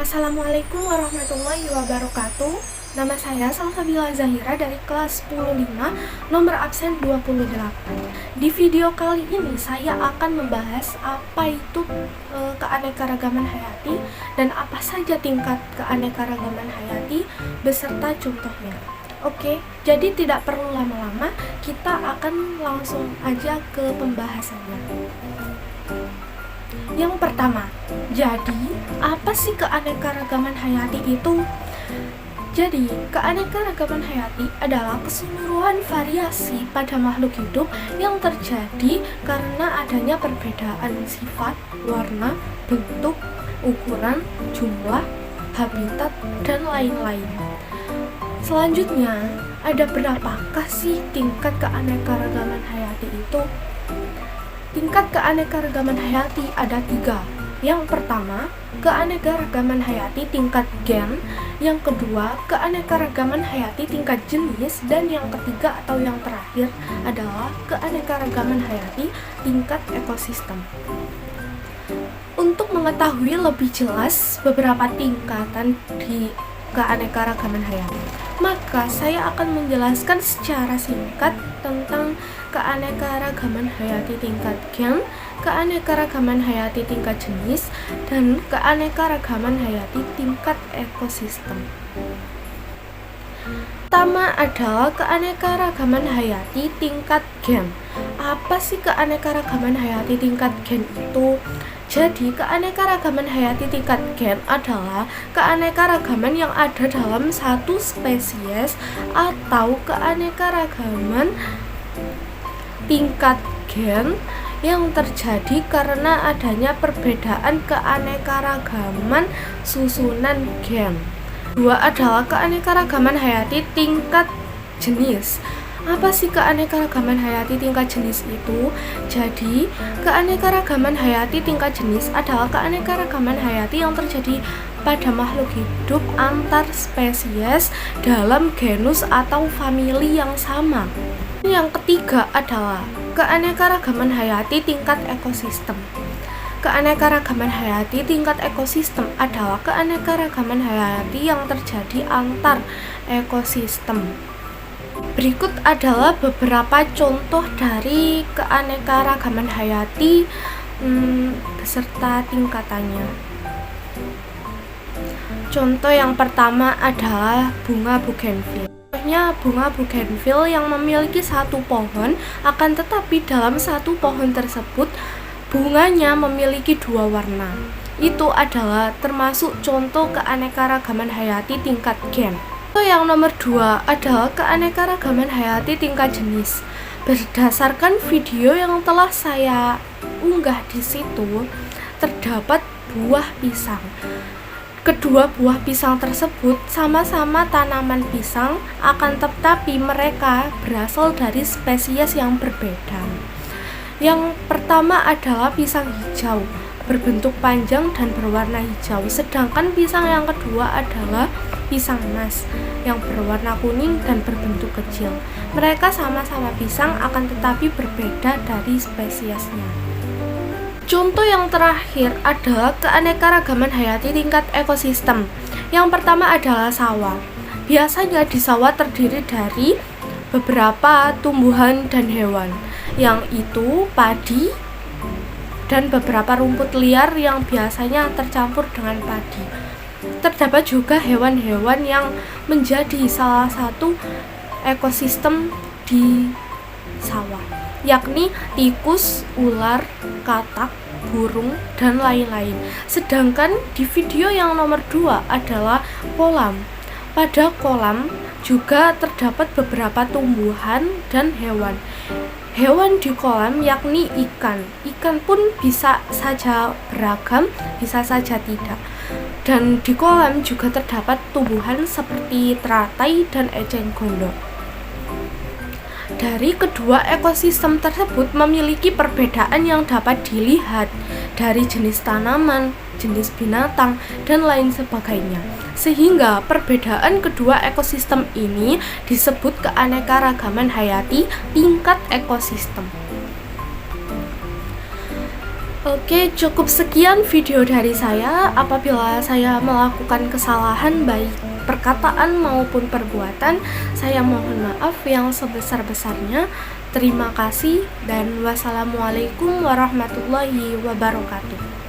Assalamualaikum warahmatullahi wabarakatuh. Nama saya Salsabila Zahira dari kelas 105, nomor absen 28. Di video kali ini saya akan membahas apa itu keanekaragaman hayati dan apa saja tingkat keanekaragaman hayati beserta contohnya. Oke, jadi tidak perlu lama-lama, kita akan langsung aja ke pembahasannya. Yang pertama, jadi apa sih keanekaragaman hayati itu? Jadi, keanekaragaman hayati adalah keseluruhan variasi pada makhluk hidup yang terjadi karena adanya perbedaan sifat, warna, bentuk, ukuran, jumlah, habitat, dan lain-lain. Selanjutnya, ada berapakah sih tingkat keanekaragaman hayati itu? Tingkat keanekaragaman hayati ada 3. Yang pertama, keanekaragaman hayati tingkat gen. Yang kedua, keanekaragaman hayati tingkat jenis. Dan yang ketiga atau yang terakhir adalah keanekaragaman hayati tingkat ekosistem. Untuk mengetahui lebih jelas beberapa tingkatan di keanekaragaman hayati, maka saya akan menjelaskan secara singkat tentang keanekaragaman hayati tingkat gen, keanekaragaman hayati tingkat jenis, dan keanekaragaman hayati tingkat ekosistem. Pertama adalah keanekaragaman hayati tingkat gen. Apa sih keanekaragaman hayati tingkat gen itu? Jadi, keanekaragaman hayati tingkat gen adalah keanekaragaman yang ada dalam satu spesies atau keanekaragaman tingkat gen yang terjadi karena adanya perbedaan keanekaragaman susunan gen. Dua adalah keanekaragaman hayati tingkat jenis. Apa sih keanekaragaman hayati tingkat jenis itu? Jadi, keanekaragaman hayati tingkat jenis adalah keanekaragaman hayati yang terjadi pada makhluk hidup antar spesies dalam genus atau famili yang sama. Yang ketiga adalah keanekaragaman hayati tingkat ekosistem. Keanekaragaman hayati tingkat ekosistem adalah keanekaragaman hayati yang terjadi antar ekosistem. Berikut adalah beberapa contoh dari keanekaragaman hayati beserta tingkatannya. Contoh yang pertama adalah bunga bougainville. Contohnya bunga bougainville yang memiliki satu pohon, akan tetapi dalam satu pohon tersebut bunganya memiliki 2 warna. Itu adalah termasuk contoh keanekaragaman hayati tingkat gen. Yang nomor 2 adalah keanekaragaman hayati tingkat jenis. Berdasarkan video yang telah saya unggah di situ, terdapat buah pisang. Kedua buah pisang tersebut sama-sama tanaman pisang, akan tetapi mereka berasal dari spesies yang berbeda. Yang pertama adalah pisang hijau, berbentuk panjang dan berwarna hijau, sedangkan pisang yang kedua adalah pisang emas yang berwarna kuning dan berbentuk kecil. Mereka sama-sama pisang, akan tetapi berbeda dari spesiesnya. Contoh yang terakhir adalah keanekaragaman hayati tingkat ekosistem. Yang pertama adalah sawah. Biasanya di sawah terdiri dari beberapa tumbuhan dan hewan, yang itu padi dan beberapa rumput liar yang biasanya tercampur dengan padi. Terdapat juga hewan-hewan yang menjadi salah satu ekosistem di sawah, yakni tikus, ular, katak, burung, dan lain-lain. Sedangkan di video yang nomor 2 adalah kolam. Pada kolam juga terdapat beberapa tumbuhan dan hewan. Hewan di kolam yakni ikan. Ikan pun bisa saja beragam, bisa saja tidak. Dan di kolam juga terdapat tumbuhan seperti teratai dan eceng gondok. Dari kedua ekosistem tersebut memiliki perbedaan yang dapat dilihat dari jenis tanaman, jenis binatang, dan lain sebagainya. Sehingga perbedaan kedua ekosistem ini disebut keanekaragaman hayati tingkat ekosistem. Oke, cukup sekian video dari saya. Apabila saya melakukan kesalahan baik perkataan maupun perbuatan, saya mohon maaf yang sebesar-besarnya. Terima kasih dan wassalamualaikum warahmatullahi wabarakatuh.